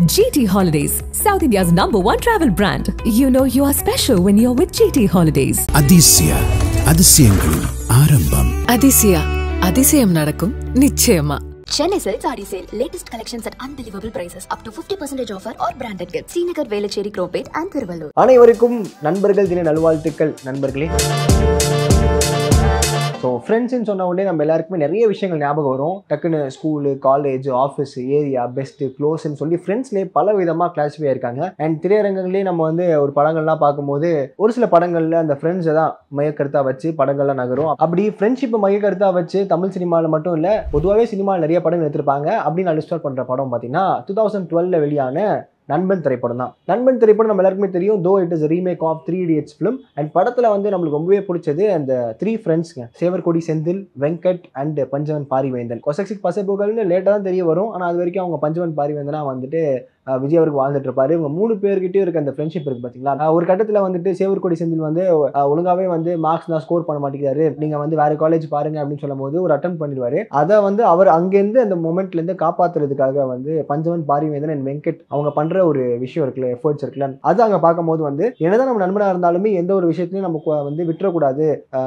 GT Holidays, South India's #1 travel brand. You know you are special when you're with GT Holidays. Adisya, அதிசயங்களின் ஆரம்பம். Adisya, அதிசயம் நடக்கும் நிச்சயமா. Chennai Silks Adi Sale. Latest collections at unbelievable prices. Up to 50% offer or branded gifts. Srinagar, Velachery, Cropate and Thiruvallur. அனைவருக்கும் நண்பர்கள் தின நல்வாழ்த்துக்கள் நண்பர்களே. So ஃப்ரெண்ட்ஸ்ன்னு சொன்ன உடனே நம்ம எல்லாருக்குமே நிறைய விஷயங்கள் ஞாபகம் வரும். டக்குன்னு school, college, office, area, best, க்ளோஸ்ன்னு சொல்லி ஃப்ரெண்ட்ஸ்லேயே பல விதமாக கிளாஸிஃபை இருக்காங்க. அண்ட் திரையரங்குலேயே நம்ம வந்து ஒரு படங்கள்லாம் பார்க்கும்போது ஒரு சில படங்களில் அந்த ஃப்ரெண்ட்ஸை தான் மையக்கருத்தாக வச்சு படங்கள்லாம் நகரும். அப்படி ஃப்ரெண்ட்ஷிப்பை மையக்கருத்தாக வச்சு தமிழ் சினிமாவில் மட்டும் இல்லை, பொதுவாகவே சினிமாவில் நிறைய படங்கள் எடுத்திருப்பாங்க. அப்படின்னு நான் லிஸ்ட் பண்ணுற படம் பார்த்தீங்கன்னா 2012 வெளியான நண்பன் திரைப்படம் தான். நண்பன் திரைப்படம் நம்ம எல்லாருக்குமே தெரியும். Though it is remake of 3 Idiots film. And படத்தில் வந்து நம்மளுக்கு ரொம்பவே பிடிச்சது அந்த 3 ஃப்ரெண்ட்ஸ்ங்க, சேவர்கொடி செந்தில், வெங்கட் அண்ட் பஞ்சவன் பாரிவேந்தன். கொசக்சிக் பசப்புகள்னு லேட்டாக தான் தெரிய வரும். ஆனால் அது வரைக்கும் அவங்க பஞ்சவன் பாரிவேந்தனா வந்துட்டு விஜய் அவருக்கு வாழ்ந்துட்டு இருப்பாரு. இவங்க 3 பேர்கிட்டயும் இருக்க அந்த ஃப்ரெண்ட்ஷிப் இருக்கு பார்த்தீங்களா. ஒரு கட்டத்தில் வந்துட்டு சேவர்கொடி செந்தில் வந்து ஒழுங்காவே வந்து மார்க்ஸ் தான் ஸ்கோர் பண்ண மாட்டேங்கிறாரு, நீங்க வந்து வேற காலேஜ் பாருங்க அப்படின்னு சொல்லும் போது ஒரு அட்டம் பண்ணிடுவாரு. அதை வந்து அவர் அங்கேருந்து அந்த மொமெண்ட்ல இருந்து காப்பாத்துறதுக்காக வந்து பஞ்சவன் பாரிவேந்தன் அண்ட் வெங்கட் அவங்க பண்ற ஒரு விஷயம் இருக்குல்ல, எஃபர்ட்ஸ் இருக்குல்ல, அது அங்கே பார்க்கும்போது வந்து என்னதான் நம்ம நண்பனாக இருந்தாலுமே எந்த ஒரு விஷயத்தையும் நமக்கு வந்து விட்டுறக்கூடாது,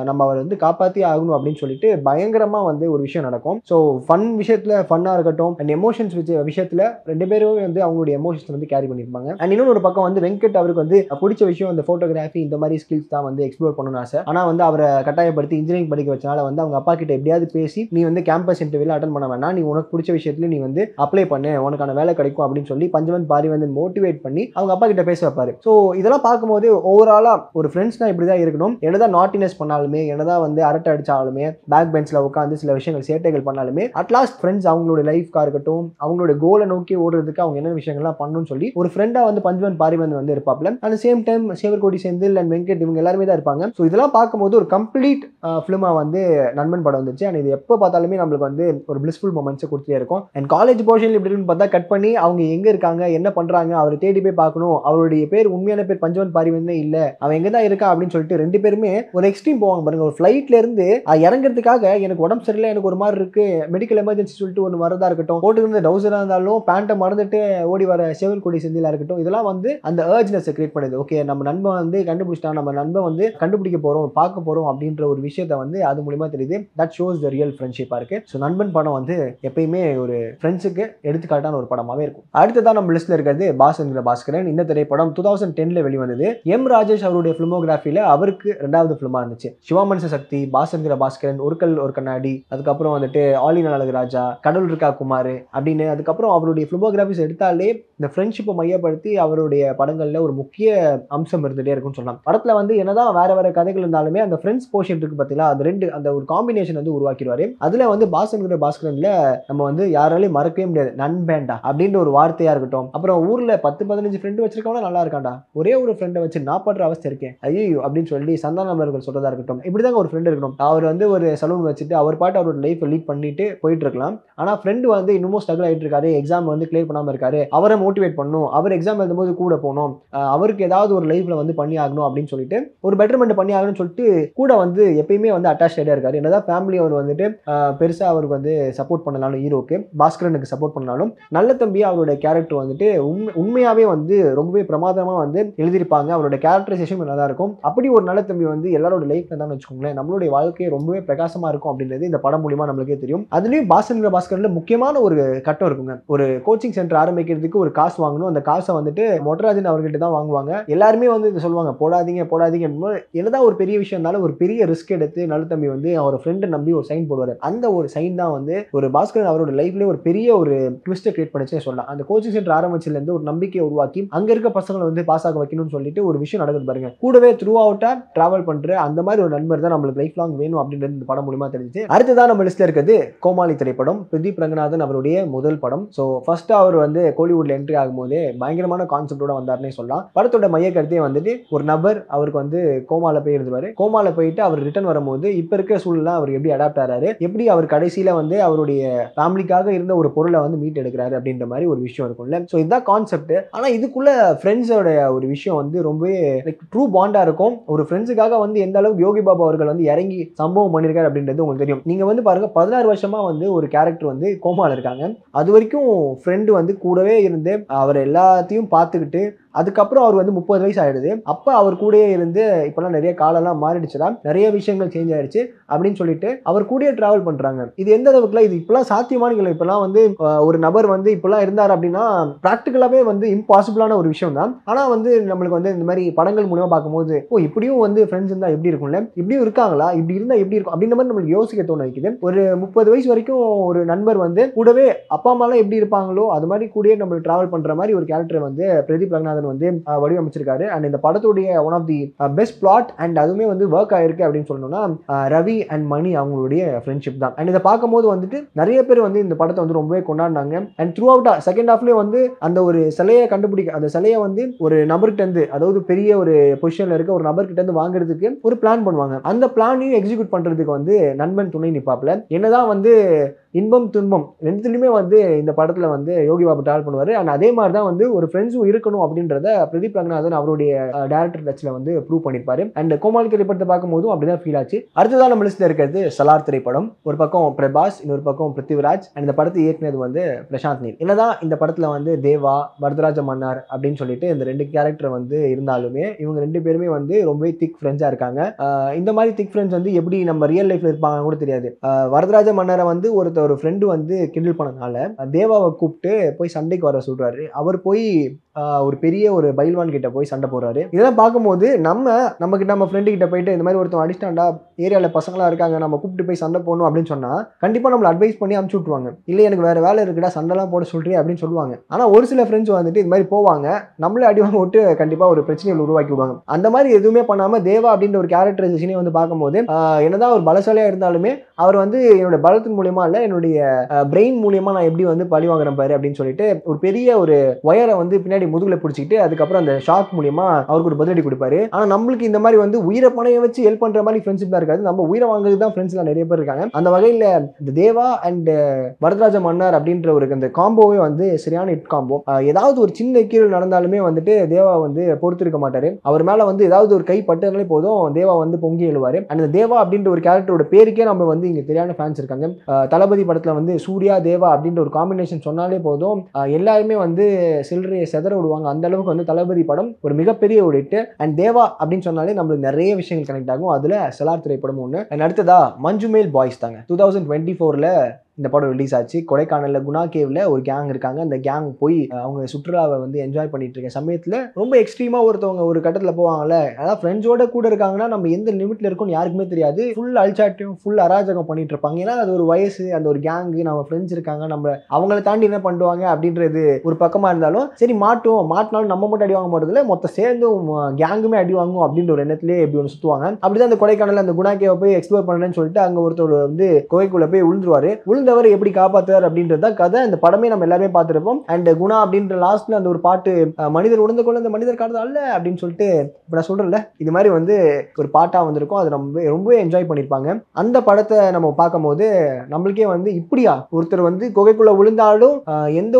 நம்ம அவர் வந்து காப்பாற்றி ஆகணும் அப்படின்னு சொல்லிட்டு பயங்கரமா வந்து ஒரு விஷயம் நடக்கும். ஸோ ஃபன் விஷயத்துல ஃபன்னா இருக்கட்டும், அண்ட் எமோஷன்ஸ் விஷயத்துல 2 பேரும் வந்து அவங்களுடைய எமோஷன்ஸ் வந்து கேரி பண்ணிருப்பாங்க. அண்ட் இன்னொரு ஒரு பக்கம் வந்து வெங்கட் அவருக்கு வந்து பிடிச்ச விஷயம் அந்த போட்டோகிராஃபி, இந்த மாதிரி ஸ்கில்ஸ் தான் வந்து எக்ஸ்ப்ளோர் பண்ணணும்னு ஆசை. ஆனா வந்து அவரை கட்டாயப்படுத்தி இன்ஜினியரிங் படிக்க வச்சனால வந்து அவங்க அப்பா கிட்ட எப்படியாவது பேசி நீ வந்து கேம்பஸ் இன்டர்வியூல அட்டன் பண்ண வேணாம், நீ உனக்கு பிடிச்ச விஷயத்துல நீ வந்து அப்ளை பண்ணு, உனக்கான வேலை கிடைக்கும் அப்படின்னு சொல்லி பஞ்சவன் பாரிவேந்தன் மோட்டிவேட் பண்ணி அவங்க அப்பா கிட்ட பேச வைப்பாரு. ஸோ இதெல்லாம் பார்க்கும்போது ஓவராலா ஒரு ஃப்ரெண்ட்ஸ்னா இப்படிதான் இருக்கணும். என்னதான் நாட்டினஸ் பண்ணாலுமே, என்னதான் வந்து அரட்டை அடிச்சாலுமே, பேக் பெஞ்ச்ல உட்காந்து சில விஷயங்கள் சேட்டைகள் பண்ணாலுமே, அட்லாஸ்ட் ஃப்ரெண்ட்ஸ் அவங்களோட லைஃப்கா இருக்கட்டும், அவங்களோட கோலை நோக்கி ஓடுறதுக்கு அவங்க என்ன விஷயங்கள்லாம் பண்ணணும்னு சொல்லி ஒரு ஃப்ரெண்டா வந்து பஞ்சவன் பாரிவேந்தன் வந்து இருப்பாப்ல. At same time Sevarkodi Senthil and Venkat இவங்க எல்லாருமே தான் இருப்பாங்க. ஸோ இதெல்லாம் பார்க்கும்போது ஒரு கம்ப்ளீட் ஃபிலிமா வந்து நண்பன் படம் வந்துச்சு. அண்ட் இது எப்போ பார்த்தாலுமே நம்மளுக்கு வந்து ஒரு பிளிஸ்ஃபுல் மொமெண்ட்ஸை கொடுத்துட்டே இருக்கும். அண்ட் காலேஜ் போர்ஷன் இப்படின்னு பார்த்தா கட் பண்ணி அவங்க எங்க இருக்காங்க, என்ன பண்றாங்க, அவர் தேடி போய் பார்க்கணும், அவருடைய பேர் உண்மையான பேர் பஞ்சவன் பாரிவேந்தனே இல்ல, அவன் எங்க தான் இருக்கா அப்படின்னு சொல்லிட்டு 2 பேருமே ஒரு எக்ஸ்ட்ரீம் போவாங்க பாருங்க. ஒரு ஃபிளைட்ல இருந்து இறங்குறதுக்காக எனக்கு உடம்பு சரியில்லை, எனக்கு ஒரு மாதிரி இருக்கு, மெடிக்கல் எமர்ஜென்சி சொல்லிட்டு ஒன்று வரதா இருக்கட்டும், போட்டு இருந்த டவுசரா இருந்தாலும் பேண்ட்டை மறந்துட்டு ஓடி வர சேவல்கொடி செந்திலா இருக்கட்டும், இதெல்லாம் வந்து அந்த அர்ஜ்னஸ் கிரியேட் பண்ணுது. ஓகே, நம்ம நண்பன் வந்து கண்டுபிடிச்சிட்டான், நம்ம நண்பன் வந்து கண்டுபிடிக்க போறோம், பார்க்க போறோம் அப்படின்ற ஒரு விஷயத்தை வந்து அது மூலமா தெரியுது. தட் ஷோஸ் த ரியல் ஃப்ரெண்ட்ஷிப்பா இருக்கு. ஸோ நண்பன் படம் வந்து எப்பயுமே ஒரு ஃப்ரெண்ட்ஸுக்கு எடுத்துக்காட்டான ஒரு படமாவே இருக்கும். அடுத்ததான் நம்ம லிஸ்ட்ல இருக்கிறது பாஸ் என்கிற பாஸ்கரன். இந்த திரைப்படம் 2010 வெளிவந்தது. எம் ராஜேஷ் அவருடைய பிலிமோகிராஃபில அவருக்கு 2வது பிலிமா இருந்துச்சு. சிவாமன்ச சக்தி, பாஸ் என்கிற பாஸ்கரன், ஒரு கல் ஒரு கண்ணாடி, அதுக்கப்புறம் வந்துட்டு ஆலின் அழகுராஜா, கடவுள் இருக்கா குமார் அப்படின்னு அதுக்கப்புறம் அவருடைய பிலிமோகிராஃபிஸ் எடுத்தாலே இந்த ஃப்ரெண்ட்ஷிப்பை மையப்படுத்தி அவருடைய படங்கள்ல ஒரு முக்கிய அம்சம் இருந்துட்டே இருக்கும்னு சொல்லலாம். படத்துல வந்து என்னதான் வேற வேற கதைகள் இருந்தாலுமே அந்த ஃப்ரெண்ட்ஸ் போர்ஷன் இருக்கு பார்த்தீங்களா, அது 2 அந்த ஒரு காம்பினேஷன் வந்து உருவாக்கிடுவாரு. அதுல வந்து பாஸ் என்கிற பாஸ்கரன்ல நம்ம வந்து யாராலையும் மறக்கவே முடியாது நண்பேண்டா அப்படின்ற ஒரு வார்த்தையா இருக்கட்டும். அப்புறம் ஊர்ல 10-15 ஃப்ரெண்டு வச்சிருக்கவங்க நல்லா இருக்காண்டா, ஒரே ஒரு ஃப்ரெண்டை வச்சு நான் படுற அவஸ்தை இருக்கேன் ஐயோ அப்படின்னு சொல்லி சந்தான அவர்கள் சொல்றதா இருக்கட்டும். இப்படிதாங்க ஒரு ஃப்ரெண்ட் இருக்கணும். அவர் வந்து ஒரு சலூன் வச்சுட்டு அவர் பாட்டு அவரோட லைஃப் லீட் பண்ணிட்டு போயிட்டு இருக்கலாம். ஆனா ஃப்ரெண்டு வந்து இன்னமும் ஸ்ட்ரகிள் ஆயிட்டு இருக்காரு, எக்ஸாம் வந்து கிளியர் பண்ணாம இருக்காரு, அவரை மோட்டிவேட் பண்ணணும், அவர் எக்ஸாம் எழுதும்போது கூட போகணும், அவருக்கு ஏதாவது ஒரு லைஃப்ல வந்து பண்ணி ஆகணும் அப்படின்னு சொல்லிட்டு ஒரு பெட்டர்மெண்ட் பண்ணி ஆகணும்னு சொல்லிட்டு கூட வந்து எப்பயுமே வந்து அட்டாச்சாக இருக்காரு. என்னதான் ஃபேமிலி அவர் வந்துட்டு பெருசா அவருக்கு வந்து சப்போர்ட் பண்ணாலும், ஹீரோக்கு பாஸ்கரனுக்கு சப்போர்ட் பண்ணாலும், நல்ல தம்பி அவருடைய கேரக்டர் வந்துட்டு உண்மையாவே வந்து ரொம்பவே பிரமாதமா வந்து எழுதியிருப்பாங்க. அவரோட கேரக்டரைசேஷன் நல்லா இருக்கும். அப்படி ஒரு நல்ல தம்பி வந்து எல்லாரோட லைஃப்ல தான் வச்சுக்கோங்களேன் நம்மளுடைய வாழ்க்கையை ரொம்பவே பிரகாசமா இருக்கும் அப்படின்றது இந்த படம் மூலியமா நம்மளுக்கே தெரியும். அதுலயும் பாஸ்கரன்ல முக்கியமான ஒரு கட்டம் இருக்குங்க. ஒரு கோச்சிங் சென்டர் ஆரம்பிக்கிறதுக்கு ஒரு காசு வாங்கணும். அந்த காசை வந்துட்டு மொட்டராஜன் அவர்கிட்ட தான் வாங்குவாங்க. எல்லாருமே வந்து இதை சொல்லுவாங்க, போடாதீங்க போடாதீங்க. என்னதான் ஒரு பெரிய விஷயம் இருந்தாலும் ஒரு பெரிய ரிஸ்க் எடுத்து நல்ல தம்பி வந்து அவர் ஃப்ரெண்டை நம்பி ஒரு சைன் போடுவாரு. அந்த ஒரு சைன் தான் வந்து ஒரு பாஸ்கரன் அவரோட லைஃப்ல ஒரு பெரிய ஒரு ட்விஸ்ட்டை கிரியேட் பண்ணிச்சுன்னு சொல்லலாம். அந்த கோச்சிங் சென்டர் ஆரம்பிச்சதுல இருந்து ஒரு நம்பிக்கையை உருவாக்கி அங்க இருக்க பசங்களை வந்து பாஸ் ஆக வைக்கணும்னு சொல்லிட்டு ஒரு விஷயம் நடக்குது பாருங்க. கூடவே த்ரூ அவுட்டா டிராவல் பண்ற அந்த மாதிரி ஒரு நண்பர் தான் நம்மளுக்கு லைஃப் லாங் வேணும் அப்படின்றது இந்த படம் மூலமா தெரிஞ்சு. அடுத்ததான் நம்ம லிஸ்ட்ல இருக்கிறது கோமாளி திரைப்படம். பிரதீப் ரங்கநாதன் அவருடைய முதல் படம். ஸோ ஃபர்ஸ்ட் அவர் வந்து கோலிவுட்ல என்ட்ரி ஆகும்போது பயங்கரமான கான்செப்டோட வந்தாருன்னே சொல்லலாம். படத்தோட மைய கருத்தே வந்துட்டு ஒரு நபர் அவருக்கு வந்து கோமால போய் இருந்துவாரு. கோமால போயிட்டு அவர் ரிட்டர்ன் வரும்போது இப்ப இருக்கிற சூழ்நிலை அவர் எப்படி அடாப்ட் ஆறாரு, எப்படி அவர் கடைசியில வந்து அவருடைய ஃபேமிலிக்காக இருந்த ஒரு பொருளை வந்து மீட் எடுக்கிறாரு அப்படின்ற மாதிரி ஒரு விஷயம் இருக்கும்ல. ஸோ இதுதான் கான்செப்ட். ஆனா இதுக்குள்ள ஃப்ரெண்ட்ஸோட ஒரு விஷயம் வந்து ரொம்பவே ட்ரூ பாண்டா இருக்கும். ஒரு ஃப்ரெண்ட்ஸுக்காக வந்து எந்த அளவுக்கு யோகி பாபா அவர்கள் வந்து இறங்கி சம்பவம் பண்ணிருக்காரு அப்படின்றது உங்களுக்கு தெரியும். நீங்க வந்து பாருங்க 16 வருஷமா வந்து ஒரு கேரக்டர் வந்து கோமால இருக்காங்க. அது வரைக்கும் ஃப்ரெண்டு வந்து கூடவே இருந்து அவர் எல்லாத்தையும் பார்த்துக்கிட்டு அதுக்கப்புறம் அவர் வந்து 30 வயசு ஆயிடுது. அப்போ அவர் கூடயே இருந்து இப்போலாம் நிறைய காலம்லாம் மாறிடுச்சுடா, நிறைய விஷயங்கள் சேஞ்ச் ஆயிடுச்சு அப்படின்னு சொல்லிட்டு அவர் கூடயே டிராவல் பண்றாங்க. இது எந்த அளவுக்குலாம் இது இப்பெல்லாம் சாத்தியமான இல்லை. இப்பெல்லாம் வந்து ஒரு நபர் வந்து இப்பெல்லாம் இருந்தார் அப்படின்னா ப்ராக்டிக்கலாவே வந்து இம்பாசிபிளான ஒரு விஷயம் தான். ஆனா வந்து நம்மளுக்கு வந்து இந்த மாதிரி படங்கள் மூலமா பார்க்கும்போது இப்படியும் வந்து ஃப்ரெண்ட்ஸ் இருந்தா எப்படி இருக்கும்ல, இப்படியும் இருக்காங்களா, இப்படி இருந்தா எப்படி இருக்கும் அப்படின்ற மாதிரி நம்மளுக்கு யோசிக்க தோண வைக்குது. ஒரு 30 வயசு வரைக்கும் ஒரு நண்பர் வந்து கூடவே அப்பா அம்மாலாம் எப்படி இருப்பாங்களோ அது மாதிரி கூடயே நம்ம டிராவல் பண்ற மாதிரி ஒரு கேரக்டர் வந்து பிரதீப் ரங்கநாதன் வந்து வடிவமைச்சிருக்காரு. அண்ட் இந்த படத்துடைய one of the best plot and அதுவுமே வந்து ஒர்க் ஆயிருக்கு அப்படின்னு சொல்லணும்னா ரவி அண்ட் மணி அவங்களுடைய ஃப்ரெண்ட்ஷிப் தான். அண்ட் இதை பார்க்கும்போது வந்துட்டு நிறைய பேர் வந்து இந்த படத்தை வந்து ரொம்பவே கொண்டாடினாங்க. அண்ட் த்ரூ அவுட் செகண்ட் ஹாஃப்லேயே வந்து அந்த ஒரு சிலையை கண்டுபிடிக்க, அந்த சிலையை வந்து ஒரு நபர்கிட்ட இருந்து, அதாவது பெரிய ஒரு பொசிஷன்ல இருக்க ஒரு நபர்கிட்ட இருந்து வாங்குறதுக்கு ஒரு பிளான் பண்ணுவாங்க. அந்த பிளானையும் எக்ஸிக்யூட் பண்றதுக்கு வந்து நண்பன் துணை நிப்பாப்ல. என்னதான் வந்து இன்பம் துன்பம் ரெண்டுத்துலையுமே வந்து இந்த படத்துல வந்து யோகி பாபு டிராவல் பண்ணுவாரு. அண்ட் அதே மாதிரி தான் வந்து ஒரு ஃப்ரெண்ட்ஸும் இருக்கணும் அப்படின்றத பிரதீப் ரங்கநாதன் அவருடைய டைரக்டர் டச்ல வந்து ப்ரூவ் பண்ணிருப்பாரு. அண்ட் கோமாளி திரைப்படத்தை பார்க்கும்போதும் அப்படிதான் ஃபீல் ஆச்சு. அடுத்ததான் நம்ம லிஸ்ட்ல இருக்கிறது சலார் திரைப்படம். ஒரு பக்கம் பிரபாஸ், இன்னொரு பக்கம் பிருத்திவிராஜ். அண்ட் இந்த படத்தை இயக்குனது வந்து பிரசாந்த் நீல். என்னதான் இந்த படத்துல வந்து தேவா, வரதராஜ மன்னார் அப்படின்னு சொல்லிட்டு இந்த ரெண்டு கேரக்டர் வந்து இருந்தாலுமே இவங்க ரெண்டு பேருமே வந்து ரொம்பவே திக் ஃப்ரெண்ட்ஸா இருக்காங்க. இந்த மாதிரி திக் ஃப்ரெண்ட்ஸ் வந்து எப்படி நம்ம ரியல் லைஃப்ல இருப்பாங்க கூட தெரியாது. வரதராஜ மன்னரை வந்து ஒரு ஃப்ரெண்டு வந்து கிண்டல் பண்ணனால தேவாவை கூப்பிட்டு போய் சண்டைக்கு வர சொல்றாரு. அவர் போய் ஒரு பெரிய ஒரு பைல்வான் கிட்ட போய் சண்டை போடுறாரு. இதெல்லாம் பார்க்கும்போது நம்ம ஃப்ரெண்டு கிட்ட போயிட்டு இந்த மாதிரி ஒருத்தன் அடிஸ்டாண்டா, ஏரியால பசங்களா இருக்காங்க, நம்ம கூப்பிட்டு போய் சண்டை போடணும் அப்படின்னு சொன்னா கண்டிப்பா நம்மள அட்வைஸ் பண்ணி அனுப்பிச்சு விட்டுருவாங்க. இல்லை எனக்கு வேற வேலை இருக்குடா, சண்டைலாம் போட சொல்றேன் அப்படின்னு சொல்லுவாங்க. ஆனா ஒரு சில ஃப்ரெண்ட்ஸ் வந்துட்டு இது மாதிரி போவாங்க, நம்மளே அடி வாங்க விட்டு கண்டிப்பா ஒரு பிரச்சனைகள் உருவாக்கி விடுவாங்க. அந்த மாதிரி எதுவுமே பண்ணாம தேவா அப்படின்ற ஒரு கேரக்டரைசேஷனே வந்து பார்க்கும்போது என்னதான் ஒரு பலசாலியா இருந்தாலுமே அவர் வந்து என்னோட பலத்தின் மூலியமா இல்ல, என்னுடைய பிரெயின் மூலியமா நான் எப்படி வந்து பழி வாங்குறேன் பாரு அப்படின்னு சொல்லிட்டு ஒரு பெரிய ஒரு ஒயரை வந்து பின்னாடி முதுகுல பிடிச்சிக்கிட்டு அதுக்கப்புறம் அந்த ஷாக் மூலியமா அவருக்கு ஒரு பதிலடி கொடுப்பாரு. ஆனா நம்மளுக்கு இந்த மாதிரி வந்து உயிரை பணைய வச்சு ஹெல்ப் பண்ற மாதிரி ஃப்ரெண்ட்ஷிப் தான் இருக்காது. நம்ம உயிரை வாங்குறது தான் ஃப்ரெண்ட்ஸ் எல்லாம் நிறைய பேர் இருக்காங்க. அந்த வகையில இந்த தேவா அண்ட் வரதராஜ மன்னார் அப்படின்ற ஒரு அந்த காம்போவே வந்து சரியான ஹிட் காம்போ. ஏதாவது ஒரு சின்ன கீழ் நடந்தாலுமே வந்துட்டு தேவா வந்து பொறுத்திருக்க மாட்டாரு. அவர் மேல வந்து ஏதாவது ஒரு கை பட்டதுனாலே போதும் தேவா வந்து பொங்கி எழுவாரு. அந்த தேவா அப்படின்ற ஒரு கேரக்டரோட பேருக்கே நம்ம வந்து இங்க தெரியாத ஃபேன்ஸ் இருக்காங்க. தளபதி படத்துல வந்து சூர்யா தேவா அப்படின்ற ஒரு காம்பினேஷன் சொன்னாலே போதும் எல்லாருமே வந்து சில்லறையை செதற விடுவாங்க. அந்த அளவுக்கு வந்து தளபதி படம் ஒரு மிகப்பெரிய ஒரு ஹிட். அண்ட் தேவா அப்படின்னு சொன்னாலே நம்மளுக்கு நிறைய விஷயங்கள் கனெக்ட் ஆகும். அதுல சலார் திரைப்படம் ஒன்று. அண்ட் அடுத்ததா மஞ்சுமேல் பாய்ஸ் தாங்க. 2024ல இந்த படம் ரிலீஸ் ஆச்சு. கொடைக்கானல்ல குணா கேவ்ல ஒரு கேங் இருக்காங்க. அந்த கேங் போய் அவங்க சுற்றுலாவை வந்து என்ஜாய் பண்ணிட்டு இருக்க சமயத்துல ரொம்ப எக்ஸ்ட்ரீமா ஒருத்தவங்க ஒரு கட்டத்துல போவாங்கல்ல, அதாவது ஃப்ரெண்ட்ஸோட கூட இருக்காங்கன்னா நம்ம எந்த லிமிட்ல இருக்கும்னு யாருக்குமே தெரியாது. ஃபுல் அல்சாட்டியும் ஃபுல் அராஜகம் பண்ணிட்டு இருப்பாங்க. ஏன்னா அது ஒரு வயசு, அந்த ஒரு கேங், நம்ம ஃப்ரெண்ட்ஸ் இருக்காங்க, நம்ம அவங்கள தாண்டி என்ன பண்ணுவாங்க அப்படின்றது ஒரு பக்கமா இருந்தாலும் சரி, மாட்டினாலும் நம்ம மட்டும் அடி வாங்க போறதுல மொத்த சேர்ந்தும் கேங்குமே அடி வாங்கும் அப்படின்ற ஒரு எண்ணத்திலேயே எப்படி ஒன்று சுத்துவாங்க. அப்படிதான் அந்த கொடைக்கானல் அந்த குணா கேவை போய் எக்ஸ்ப்ளோர் பண்ணலன்னு சொல்லிட்டு அங்க ஒருத்தர் வந்து கோவைக்குள்ள போய் விழுந்துருவாரு. விழுந்தவர் எப்படி காப்பாத்துறாரு அப்படின்றத கதை. இந்த படமே நம்ம எல்லாருமே பார்த்திருப்போம். அண்ட் குணா அப்படின்ற லாஸ்ட்ல அந்த ஒரு பாட்டு, மனிதர் உணர்ந்து கொள்ள அந்த மனிதர் காரணம் அல்ல அப்படின்னு சொல்லிட்டு இப்ப நான் சொல்றேன்ல, இது மாதிரி வந்து ஒரு பாட்டா வந்திருக்கும். அது நம்ம ரொம்பவே என்ஜாய் பண்ணிருப்பாங்க. அந்த படத்தை நம்ம பார்க்கும்போது நம்மளுக்கே வந்து இப்படியா ஒருத்தர் வந்து குகைக்குள்ள விழுந்தாலும் எந்த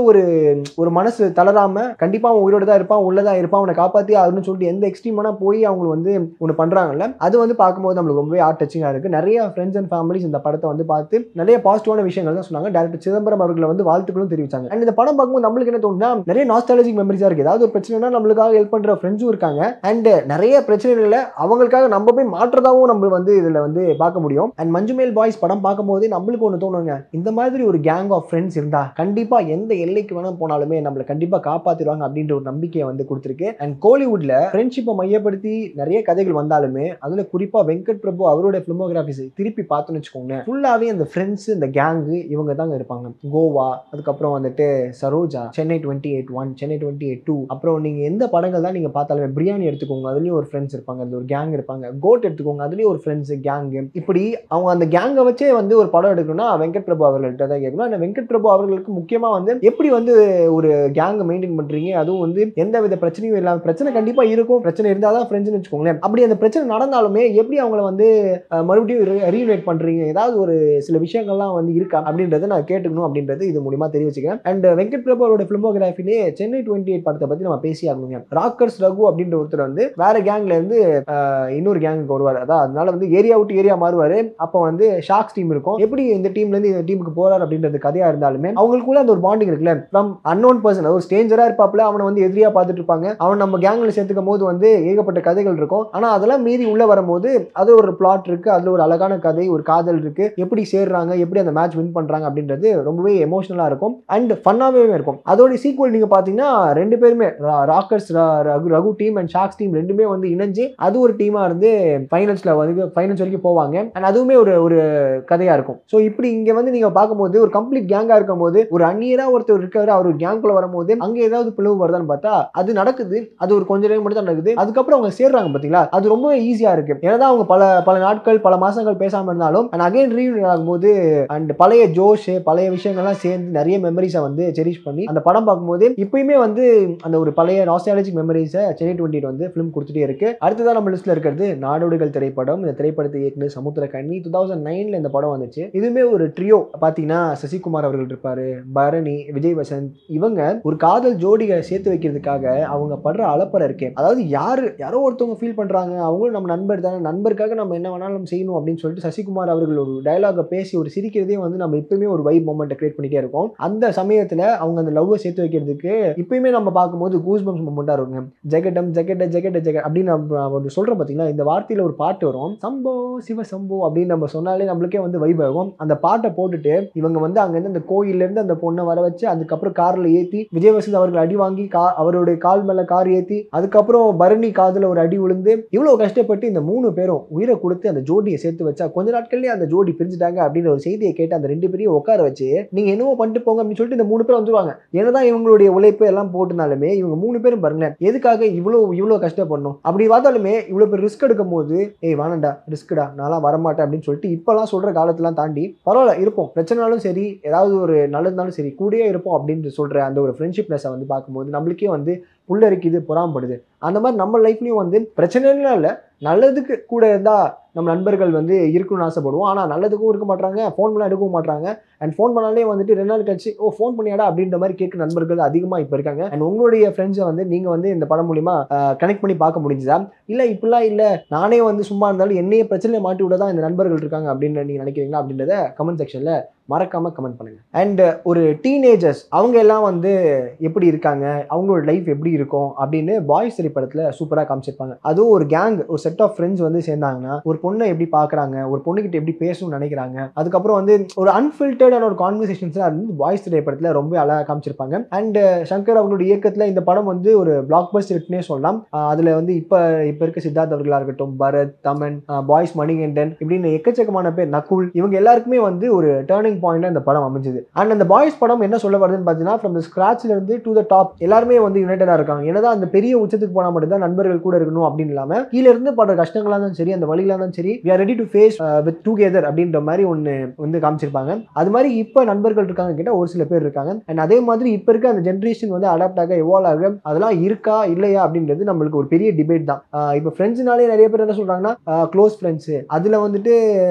ஒரு மனசு தளராம கண்டிப்பா அவன் உயிரோட தான் இருப்பான், உள்ளதான் இருப்பான், அவனை காப்பாத்தி ஆகணும்னு சொல்லிட்டு எந்த எக்ஸ்ட்ரீமான போய் அவங்க வந்து ஒன்று பண்றாங்கல்ல, அது வந்து பார்க்கும்போது நம்மளுக்கு ரொம்பவே ஹார்ட் டச்சிங்கா இருக்கு. நிறைய ஃப்ரெண்ட்ஸ் அண்ட் ஃபேமிலிஸ் இந்த படத்தை வந்து பார்த்து நிறைய பாசிட்டிவான விஷயங்கள் தான் சொன்னாங்க. டைரக்டர் சிதம்பரம் அவர்களை வந்து வாழ்த்துக்களும் தெரிவிச்சாங்க. அண்ட் இந்த படம் பார்க்கும்போது நம்மளுக்கு என்ன தோணுனா, நிறைய நாஸ்டாலஜிக் மெமரிஸா இருக்கு. ஏதாவது ஒரு பிரச்சனைனா நம்மளுக்காக ஹெல்ப் பண்ற ஃப்ரெண்ட்ஸும் இருக்காங்க. அண்ட் நிறைய பிரச்சனைகளை அவங்களுக்காக நம்ம போய் மாற்றதாவும் நம்ம வந்து இதுல வந்து பார்க்க முடியும். அண்ட் மஞ்சுமேல் பாய்ஸ் படம் பார்க்கும்போது நம்மளுக்கு ஒன்று தோணுங்க, இந்த மாதிரி ஒரு கேங் ஆஃப் ஃப்ரெண்ட்ஸ் இருந்தா கண்டிப்பா எந்த எல்லைக்கு வேணா போனாலுமே நம்மளை கண்டிப்பா காப்பாத்திடுவாங்க அப்படின்ற ஒரு நம்பிக்கையை வந்து கொடுத்துருக்கு. அண்ட் கோலிவுட்ல ஃப்ரெண்ட்ஷிப்பை மையப்படுத்தி நிறைய கதைகள் வந்தாலுமே அதுல குறிப்பா வெங்கட் பிரபு அவருடைய பிலிமோகிராஃபிஸ் திருப்பி பார்த்தோன்னு வச்சுக்கோங்க, ஃபுல்லாவே அந்த ஃப்ரெண்ட்ஸ், இந்த கேங்கு இவங்க தாங்க இருப்பாங்க. கோவா, அதுக்கப்புறம் வந்துட்டு சரோஜா, சென்னை 28-1, சென்னை 28-2, அப்புறம் நீங்க எந்த படங்கள் தான் நீங்க பார்த்தாலுமே, பிரியாணி எடுத்துக்கோங்க, அதுலயும் ஒரு ஃப்ரெண்ட்ஸ் இருப்பாங்க, அதுல ஒரு கேங் இருப்பாங்க. கோட் எடுத்துக்கோங்க, அதுலயும் ஒரு ஃப்ரெண்ட்ஸ் கேங். இப்படி அவங்க அந்த கேங்கை வச்சே வந்து ஒரு படம் எடுக்கணும்னா வெங்கட் பிரபு அவர்கள்ட்ட தான் கேட்கணும். அந்த வெங்கட் பிரபு அவர்களுக்கு முக்கியமா வந்து எப்படி வந்து ஒரு கேங்கை மெயின்டைன் பண்றீங்க, அதுவும் வந்து எந்த வித பிரச்சனையும் இல்லாம, பிரச்சனை கண்டிப்பா இருக்கும், பிரச்சனை இருந்தாதான் ஃப்ரெண்ட்ஸ்னு வச்சுக்கோங்களேன். அப்படி அந்த பிரச்சனை நடந்தாலுமே எப்படி அவங்கள வந்து மறுபடியும் ரீயூனைட் பண்றீங்க, ஏதாவது ஒரு சில விஷயங்கள்லாம் வந்து இருக்க இருக்கா அப்படின்றத நான் கேட்டுக்கணும் அப்படின்றது இது மூலியமா தெரிவிச்சுக்கிறேன். அண்ட் வெங்கட் பிரபு அவரோட பிலிமோகிராஃபிலே சென்னை 28 படத்தை பத்தி நம்ம பேசி ஆகணுங்க. ராக்கர்ஸ் ரகு அப்படின்ற ஒருத்தர் வந்து வேற கேங்ல இருந்து இன்னொரு கேங்குக்கு வருவார். அதான் அதனால வந்து ஏரியா விட்டு ஏரியா மாறுவாரு. அப்போ வந்து ஷார்க்ஸ் டீம் இருக்கும். எப்படி இந்த டீம்ல இருந்து இந்த டீமுக்கு போறாரு அப்படின்றது கதையா இருந்தாலுமே அவங்களுக்குள்ள அந்த ஒரு பாண்டிங் இருக்குல்ல, ஃப்ரம் அன்னோன் பர்சன், ஒரு ஸ்ட்ரேஞ்சரா இருப்பாப்ல, அவனை வந்து எதிரியா பார்த்துட்டு இருப்பாங்க. அவன் நம்ம கேங்ல சேர்த்துக்கும் போது வந்து ஏகப்பட்ட கதைகள் இருக்கும். ஆனா அதெல்லாம் மீறி உள்ள வரும்போது அது ஒரு பிளாட் இருக்கு, அதுல ஒரு அழகான கதை, ஒரு காதல் இருக்கு, எப்படி சேர்றாங்க, எப்படி அந்த மேட்ச் வின் பண்றாங்க அப்படின்றது ரொம்பவே எமோஷனலா இருக்கும் அண்ட் ஃபன்னாவே இருக்கும். அதோட சீக்வல் நீங்க பாத்தீங்கன்னா ரெண்டு பேருமே Rockers Raghu team and sharks team ரெண்டுமே வந்து இணைஞ்சு அது ஒரு டீமா இருந்து ஃபைனல்ஸ்ல வந்து ஃபைனல்ஸ் வரைக்கும் போவாங்க. அண்ட் அதுவுமே ஒரு கதையா இருக்கும். ஸோ இப்படி இங்க வந்து நீங்க பார்க்கும்போது ஒரு கம்ப்ளீட் கேங்கா இருக்கும்போது ஒரு அந்நியரா ஒருத்தர் இருக்காரு, அவர் கேங்குள்ள வரும்போது அங்க ஏதாவது பிளவு வருதான்னு பார்த்தா அது நடக்குது. அது ஒரு கொஞ்ச நேரம் மட்டும் தான் நடக்குது. அதுக்கப்புறம் அவங்க சேர்றாங்க பாத்தீங்களா, அது ரொம்ப ஈஸியா இருக்கு. ஏன்னா அவங்க பல நாட்கள் பல மாசங்கள் பேசாம இருந்தாலும் அண்ட் அகைன் ரீயூனியன் ஆகும்போது அண்ட் பழைய ஜோஷ் பழைய விஷயங்கள்லாம் சேர்ந்து நிறைய மெமரிஸை வந்து செரிஷ் பண்ணி அந்த படம் பார்க்கும்போது இப்பயுமே வந்து அந்த ஒரு பழைய நாஸ்டாலஜிக் மெமரிஸை சென்னை 28 வந்து ஃபிலிம் கொடுத்துட்டே இருக்கு. அடுத்ததான் நம்ம லிஸ்ட்ல இருக்கிறது நாடோடிகள் திரைப்படம். இந்த திரைப்படத்தை இயக்குனர் சமுத்திரக்கனி. 2009 இந்த படம் வந்துச்சு. இதுவுமே ஒரு ட்ரியோ. பாத்தீங்கன்னா சசிகுமார் அவர்கள் இருப்பாரு, பரணி, விஜய் வசந்த், இவங்க ஒரு காதல் ஜோடியை சேர்த்து வைக்கிறதுக்காக அவங்க படுற அலப்பறை இருக்கே, அதாவது யாரோ ஒருத்தவங்க ஃபீல் பண்றாங்க, அவங்களும் நம்ம நண்பர் தானே, நண்பருக்காக நம்ம என்ன வேணாலும் செய்யணும் அப்படின்னு சொல்லிட்டு சசிகுமார் அவர்கள் ஒரு டயலாக பேசி ஒரு சிரிக்கிறதே வந்து நம்ம இப்பவுமே ஒரு வைப் மொமெண்ட் கிரியேட் பண்ணிட்டே இருக்கோம். அந்த சமயத்துல அவங்க அந்த லவ்வை சேர்த்து வைக்கிறதுக்கு இப்பயுமே நம்ம பார்க்கும்போது கூஸ் பம்ஸ் மொமெண்டா இருக்குங்க. ஜெகடம் ஜெகட ஜெகட ஜெக அப்படின்னு நம்ம சொல்றோம் பாத்தீங்களா. இந்த வார்த்தையில ஒரு பாட்டு வரும், சம்போ சிவ சம்போ அப்படின்னு நம்ம சொன்னாலே நம்மளுக்கே வந்து வைப் ஆகும். அந்த பாட்டை போட்டுட்டு இவங்க வந்து அங்க இருந்து அந்த கோயில்ல இருந்து அந்த பொண்ணை வர வச்சு அதுக்கப்புறம் கார்ல ஏத்தி விஜய் வசந்த் அவர்கள் அடி வாங்கி அவருடைய கால் மேல கார் ஏத்தி அதுக்கப்புறம் பரணி காதுல ஒரு அடி விழுந்து இவ்வளவு கஷ்டப்பட்டு இந்த 3 பேரும் உயிரை கொடுத்து அந்த ஜோடியை சேர்த்து வச்சா கொஞ்ச நாட்கள்லயே அந்த ஜோடி பிரிஞ்சுட்டாங்க அப்படின்ற ஒரு செய்தியை கேட்டு அந்த 2 பேரையும் உட்கார வச்சு நீங்க என்னவோ பண்ணிட்டு போங்க அப்படின்னு சொல்லிட்டு இந்த 3 பேர் வந்துருவாங்க. என்னதான் இவங்களுடைய உழைப்பு எல்லாம் போட்டுனாலுமே இவங்க 3 பேரும் பாருங்களேன் எதுக்காக இவ்வளவு கஷ்டப்படணும். அப்படி பார்த்தாலுமே இவ்வளவு பேர் ரிஸ்க் எடுக்கும் போது வேணாண்டா ரிஸ்க்டா நான்லாம் வரமாட்டேன் அப்படின்னு சொல்லிட்டு இப்பெல்லாம் சொல்ற காலத்தெல்லாம் தாண்டி பரவாயில்ல இருப்போம், பிரச்சனைனாலும் சரி ஏதாவது ஒரு நல்லதுனாலும் சரி கூடயே இருப்போம் அப்படின்னு சொல்ற அந்த ஒரு ஃப்ரெண்ட்ஷிப்னஸை வந்து பார்க்கும்போது நம்மளுக்கே வந்து புல்லரிக்குது, பொறாமப்படுது. அந்த மாதிரி நம்ம லைஃப்லயும் வந்து பிரச்சனைலாம் இல்லை, நல்லதுக்கு கூட இருந்தா நம்ம நண்பர்கள் வந்து இருக்கணும்னு ஆசைப்படுவோம். ஆனால் நல்லதுக்கும் இருக்க மாட்டாங்க, ஃபோன் பண்ணால் எடுக்கவும் மாட்டாங்க. அண்ட் ஃபோன் பண்ணாலே வந்துட்டு 2 நாள் கழிச்சு ஃபோன் பண்ணியாடா அப்படின்ற மாதிரி கேட்குற நண்பர்கள் அதிகமாக இப்போ இருக்காங்க. அண்ட் உங்களுடைய ஃப்ரெண்ட்ஸை வந்து நீங்கள் வந்து இந்த படம் மூலிமா கனெக்ட் பண்ணி பார்க்க முடிஞ்சுதா, இல்லை இப்படிலாம் இல்லை நானே வந்து சும்மா இருந்தாலும் என்னையே பிரச்சனையை மாட்டி விட தான் இந்த நண்பர்கள் இருக்காங்க அப்படின்னு நீங்கள் நினைக்கிறீங்களா அப்படின்றத கமெண்ட் செக்ஷனில் மறக்காம கமெண்ட் பண்ணுங்க. அண்ட் ஒரு டீனேஜர்ஸ் அவங்க எல்லாம் வந்து எப்படி இருக்காங்க, அவங்களோட லைஃப் எப்படி இருக்கும் அப்படின்னு பாய்ஸ் திரைப்படத்துல சூப்பரா காமிச்சிருப்பாங்க. அதுவும் ஒரு கேங், ஒரு செட் ஆஃப் ஃப்ரெண்ட்ஸ் வந்து சேர்ந்தாங்கன்னா ஒரு பொண்ணை எப்படி பாக்குறாங்க, ஒரு பொண்ணுகிட்ட எப்படி பேசணும்னு நினைக்கிறாங்க, அதுக்கப்புறம் வந்து ஒரு அன்ஃபில்டர்டான ஒரு கான்வர்சேஷன்ஸ் வந்து பாய்ஸ் திரைப்படத்துல ரொம்ப அழகா காமிச்சிருப்பாங்க. அண்ட் சங்கர் அவங்களோட இயக்கத்துல இந்த படம் வந்து ஒரு பிளாக் பஸ்டர் ஹிட்னே சொல்லலாம். அதுல வந்து இப்ப இருக்க சித்தார்த் அவர்களா இருக்கட்டும், பரத், தமன், பாய்ஸ் மணிகண்டன் இப்படின்னு எக்கச்சக்கமான பேர், நகுல், இவங்க எல்லாருக்குமே வந்து ஒரு டர்னிங் பாயிண்டா இந்த படம் அமைஞ்சது. அண்ட் அந்த பாய்ஸ் படம் என்ன சொல்ல வருதுன்னு பார்த்தீங்கன்னா ஃப்ரம் தி ஸ்கிராச்ல இருந்து டு தி டாப் எல்லாருமே வந்து யுனைடடா இருக்காங்க. என்னதான் அந்த பெரிய உச்சத்துக்கு போனா மட்டும் தான் நண்பர்கள் கூட இருக்கணும் அப்படின்னு இல்லாம கீழ இருந்து படுற கஷ்டங்களா இருந்தாலும் சரி அந்த வழிகளா இருந்தாலும் சரி we are ready to face with together அப்படின்ற மாதிரி ஒன்று வந்து காமிச்சிருப்பாங்க. அது மாதிரி இப்போ நண்பர்கள் இருக்காங்க கிட்ட ஒரு சில பேர் இருக்காங்க. அண்ட் அதே மாதிரி இப்போ இருக்க அந்த ஜென்ரேஷன் வந்து அடாப்ட் ஆக எவால்வ் ஆக அதெல்லாம் இருக்கா இல்லையா அப்படின்றது நம்மளுக்கு ஒரு பெரிய டிபேட் தான். இப்போ ஃப்ரெண்ட்ஸ்னாலே நிறைய பேர் என்ன சொல்றாங்கன்னா க்ளோஸ் ஃப்ரெண்ட்ஸ், அதுல வந்துட்டு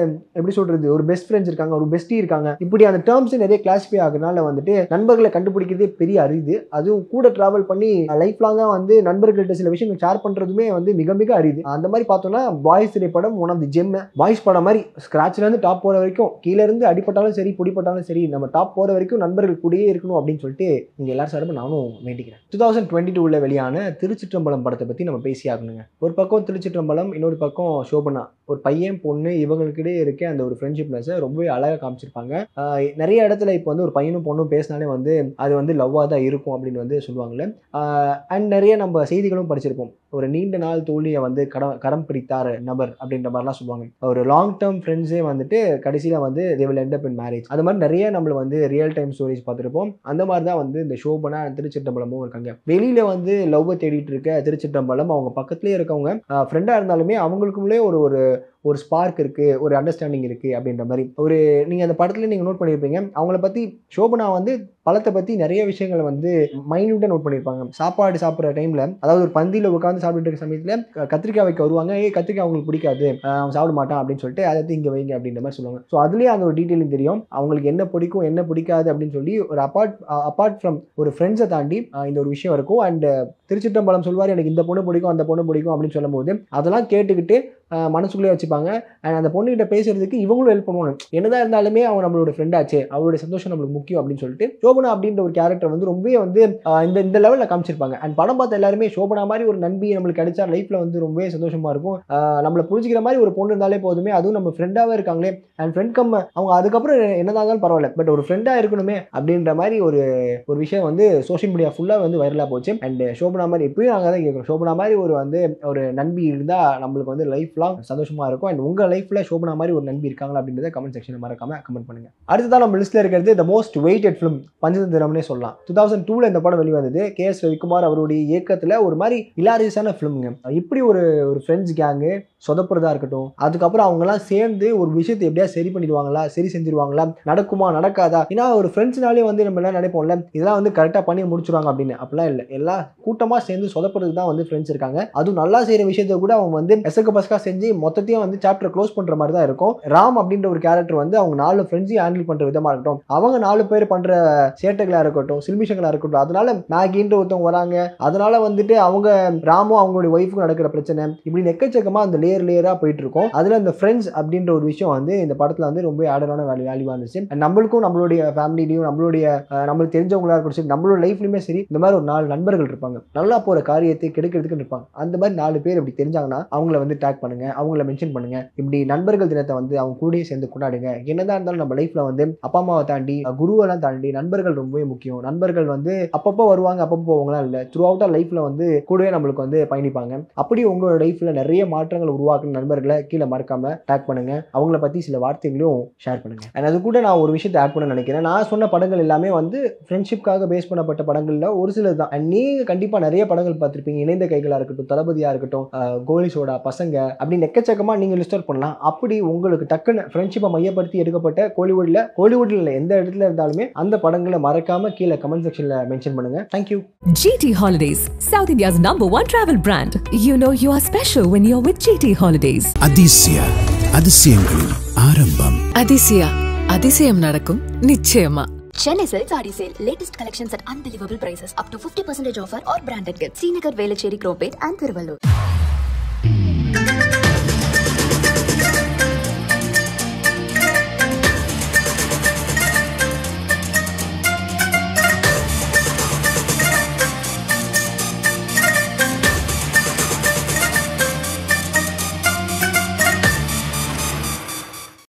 எப்படி சொல்றது ஒரு பெஸ்ட் ஃப்ரெண்ட்ஸ் இருக்காங்க, ஒரு பெஸ்டி இருக்காங்க, இப்படி அந்த டேர்ம்ஸ் நிறைய கிளாஸிஃபை ஆகுறதுனால வந்துட்டு நண்பர்களை கண்டுபிடிக்கிறதே பெரிய அரிது. அதுவும் கூட டிராவல் பண்ணி லைஃப் லாங்கா வந்து நண்பர்கள்ட்ட சில விஷயங்கள் ஷேர் பண்றதுமே வந்து மிக மிக அரிது. அந்த மாதிரி பார்த்தோம்னா பாய்ஸ் திரைப்படம் one of the gem. Boys படம் மாதிரி ஸ்கிராச்ல இருந்து டாப் போற வரைக்கும், கீழ இருந்து அடிப்பட்டாலும் சரி பொடிப்பட்டாலும் சரி நம்ம டாப் போற வரைக்கும் நண்பர்கள் கூடயே இருக்கணும் அப்படின்னு சொல்லிட்டு இங்க எல்லாரும் சார்பா நானும் வேண்டிக்கிறேன். 2022 வெளியான திருச்சிற்றம்பலம் படத்தை பத்தி நம்ம பேசி ஆகணுங்க. ஒரு பக்கம் திருச்சிற்றம்பலம், இன்னொரு பக்கம் சோபனா, ஒரு பையன் பொண்ணு இவங்களுக்கிடையே இருக்க அந்த ஒரு ஃப்ரெண்ட்ஷிப்னஸை ரொம்பவே அழகா காமிச்சிருப்பாங்க. நிறைய இடத்துல இப்போ வந்து ஒரு பையனும் பொண்ணும் பேசினாலே வந்து அது வந்து லவ்வாக தான் இருக்கும் அப்படின்னு வந்து சொல்லுவாங்கல்ல. அண்ட் நிறைய நம்ம செய்திகளும் படிச்சிருப்போம். ஒரு நீண்ட நாள் தோழியை வந்து கரம் பிடித்தார் நபர் அப்படின்ற மாதிரிலாம் சொல்லுவாங்க. ஒரு லாங் டேர்ம் ஃப்ரெண்ட்ஸே வந்துட்டு கடைசியில் வந்து they will end up in marriage. அது மாதிரி நிறைய நம்மள வந்து ரியல் டைம் ஸ்டோரிஸ் பார்த்துருப்போம். அந்த மாதிரி தான் வந்து இந்த சோபனா திருச்சிற்றம்பலமும் இருக்காங்க. வெளியில வந்து லவ்வை தேடிட்டு இருக்க திருச்சிற்றம்பலம் அவங்க பக்கத்துலேயே இருக்கவங்க ஃப்ரெண்டாக இருந்தாலுமே அவங்களுக்குள்ளே ஒரு ஒரு ஸ்பார்க் இருக்கு, ஒரு அண்டர்ஸ்டாண்டிங் இருக்கு அப்படின்ற மாதிரி. ஒரு நீங்க அந்த படத்துல நீங்க நோட் பண்ணியிருப்பீங்க, அவங்கள பத்தி சோபனா வந்து பழத்தை பத்தி நிறைய விஷயங்களை வந்து மைன்யூட்டா நோட் பண்ணியிருப்பாங்க. சாப்பாடு சாப்பிட்ற டைம்ல, அதாவது ஒரு பந்தியில உட்காந்து சாப்பிட்டு இருக்க சமயத்துல கத்திரிக்காய் வைக்க வருவாங்க. கத்திரிக்காய் அவங்களுக்கு பிடிக்காது, அவன் சாப்பிட மாட்டான் அப்படின்னு சொல்லிட்டு அதை இங்க வைங்க அப்படின்ற மாதிரி சொல்லுவாங்க. ஸோ அதுலயே அந்த ஒரு டீட்டெயிலிங் தெரியும் அவங்களுக்கு என்ன பிடிக்கும் என்ன பிடிக்காது அப்படின்னு சொல்லி. ஒரு அப்பார்ட் ஃப்ரம் ஒரு ஃப்ரெண்ட்ஸை தாண்டி இந்த ஒரு விஷயம் இருக்கும். அண்ட் திருச்சிற்றம்பலம் சொல்வார் எனக்கு இந்த பொண்ணு பிடிக்கும் அந்த பொண்ணு பிடிக்கும் அப்படின்னு சொல்லும் போது அதெல்லாம் கேட்டுக்கிட்டு மனசுக்குள்ளே வச்சுப்பாங்க. அண்ட் அந்த பொண்ணுகிட்ட பேசுறதுக்கு இவங்களும் ஹெல்ப் பண்ணுவாங்க. என்னதான் இருந்தாலுமே அவன் நம்மளோட ஃப்ரெண்ட் ஆச்சு, அவருடைய சந்தோஷம் நம்மளுக்கு முக்கியம் அப்படின்னு சொல்லிட்டு சோபனா அப்படின்ற ஒரு கேரக்டர் வந்து ரொம்பவே வந்து இந்த லெவலில் காமிச்சிருப்பாங்க. அண்ட் படம் பார்த்த எல்லாருமே சோபனா மாதிரி ஒரு நண்பி நம்மளுக்கு கிடைச்சா லைஃப்ல வந்து ரொம்பவே சந்தோஷமா இருக்கும். நம்மளை புரிஞ்சுக்கிற மாதிரி ஒரு பொண்ணு இருந்தாலே போதுமே, அதுவும் நம்ம ஃப்ரெண்டாவே இருக்காங்களே, அண்ட் ஃப்ரெண்ட் அவங்க அதுக்கப்புறம் என்னதான் இருந்தாலும் பரவாயில்ல, பட் ஒரு ஃப்ரெண்டா இருக்கணுமே அப்படின்ற மாதிரி ஒரு விஷயம் வந்து சோஷியல் மீடியா ஃபுல்லா வந்து வைரலா போச்சு. அண்ட் சோபனா மாதிரி எப்பயும் நாங்கள் தான் கேட்குறோம், சோபனா மாதிரி ஒரு நண்பி இருந்தா நம்மளுக்கு வந்து லைஃப் சந்தோஷமா இருக்கும். அண்ட் உங்க லைஃப்ல சோபனா மாதிரி ஒரு நண்பி இருக்காங்களா அப்படின்றத கமெண்ட் செக்ஷன்ல மறக்காம கமெண்ட் பண்ணுங்க. அடுத்ததான் நம்ம லிஸ்ட்ல இருக்கிறது தி மோஸ்ட் வெயிட்டட் ஃபிலிம் பஞ்சதந்திரம்னே சொல்லலாம். 2002 இந்த படம் வெளிவந்தது. KS ரவிக்குமார் அவருடைய இயக்கத்துல ஒரு மாதிரி ஹிலாரியஸான ஃபிலிம்ங்க. இப்படி ஒரு ஃப்ரெண்ட்ஸ் கேங்கு சொதப்புறதா இருக்கட்டும், அதுக்கப்புறம் அவங்க எல்லாம் சேர்ந்து ஒரு விஷயத்தை எப்படியா சரி பண்ணிடுவாங்களா, சரி செஞ்சிருவாங்களா, நடக்குமா நடக்காதா. ஏன்னா ஒரு ஃப்ரெண்ட்ஸ்னாலே வந்து நம்ம எல்லாம் நினைப்போம்ல இதெல்லாம் வந்து கரெக்டா பண்ணி முடிச்சிருவாங்க அப்படின்னு. அப்படிலாம் இல்லை, எல்லாம் கூட்டமா சேர்ந்து சொதப்புறதுக்கு தான் வந்து ஃப்ரெண்ட்ஸ் இருக்காங்க. அதுவும் நல்லா செய்யற விஷயத்த கூட அவங்க வந்து எசக்கு பசக்கா செஞ்சு மொத்தத்தையும் வந்து சாப்டர் க்ளோஸ் பண்ற மாதிரி தான் இருக்கும். ராம் அப்படின்ற ஒரு கேரக்டர் வந்து அவங்க 4 ஃப்ரெண்ட்ஸையும் ஹேண்டில் பண்ற விதமா இருக்கட்டும், அவங்க 4 பேர் பண்ற சேட்டைகளா இருக்கட்டும், சில்மிஷங்களா இருக்கட்டும், அதனால மேகின்ற ஒருத்தவங்க வராங்க, அதனால வந்துட்டு அவங்க ராமும் அவங்களுடைய ஒய்ஃபுக்கும் நடக்கிற பிரச்சனை, இப்படி எக்கச்சக்கமா அந்த லேயரா போயிட்டு இருக்கும். அதுல இந்த ஃப்ரெண்ட்ஸ் அப்படின்ற ஒரு விஷயம் வந்து இந்த படத்துல வந்து ரொம்ப ஆடரான வேல்யூவா இருந்துச்சு. நம்மளுக்கும் நம்மளுடைய ஃபேமிலிலையும் நம்மளுக்கு தெரிஞ்சவங்களா இருக்கட்டும் சரி, நம்மளோட லைஃப்லயுமே சரி, இந்த மாதிரி ஒரு 4 நண்பர்கள் இருப்பாங்க, நல்லா போற காரியத்தை கெடுக்கிறதுக்கு இருப்பாங்க. அந்த மாதிரி 4 பேர் அப்படி தெரிஞ்சாங்கன்னா அவங்கள வந்து டேக் பண்ணுங்க, அவங்கள மென்ஷன் பண்ணுங்க. இப்படி நண்பர்கள் தினத்தை வந்து அவங்க கூடயே சேர்ந்து கொண்டாடுங்க. என்னதான் இருந்தாலும் நம்ம லைஃப்ல வந்து அப்பா அம்மாவை தாண்டி குருவெல்லாம் தாண்டி நண்பர்கள் ரொம்பவே முக்கியம். நண்பர்கள் வந்து அப்பப்போ வருவாங்க அப்பப்போ போவாங்கலாம் இல்லை, த்ரூ அவுட்டா லைஃப்ல வந்து கூடவே நம்மளுக்கு வந்து பயணிப்பாங்க. அப்படி உங்களோட லைஃப்ல நிறைய மாற்றங்கள் உருவாக்குற நண்பர்களை கீழே மறக்காம டேக் பண்ணுங்க, அவங்கள பத்தி சில வார்த்தைகளையும் ஷேர் பண்ணுங்க. அண்ட் அது கூட நான் ஒரு விஷயத்தை ஆட் பண்ண நினைக்கிறேன். நான் சொன்ன படங்கள் எல்லாமே வந்து ஃப்ரெண்ட்ஷிப்காக பேஸ் பண்ணப்பட்ட படங்கள்ல ஒரு சிலது தான். அண்ட் நீங்க கண்டிப்பா நிறைய படங்கள் பார்த்திருப்பீங்க, இணைந்த கைகளா இருக்கட்டும், தளபதியா இருக்கட்டும், கோலிசோடா, பசங்க அப்படின்னு எக்கச்சக்கமா நீங்க லிஸ்ட் அவுட் பண்ணலாம். அப்படி உங்களுக்கு டக்குன்னு ஃப்ரெண்ட்ஷிப்பை மையப்படுத்தி எடுக்கப்பட்ட கோலிவுட்ல எந்த இடத்துல இருந்தாலுமே அந்த படங்களை மறக்காம கீழே கமெண்ட் செக்ஷன்ல மென்ஷன் பண்ணுங்க. Thank you. GT Holidays, South India's #1 travel brand. You know you are special when you're with GT Holidays. Athisaya அதிசயங்களின் ஆரம்பம். அதிசயா அதிசயம் நடக்கும் நிச்சயமா. Chennai Silks Adi Sale. Latest collections at unbelievable prices. Up to 50% offer or branded gifts. Srinagar, Velachery, Cropate and Thiruvallur.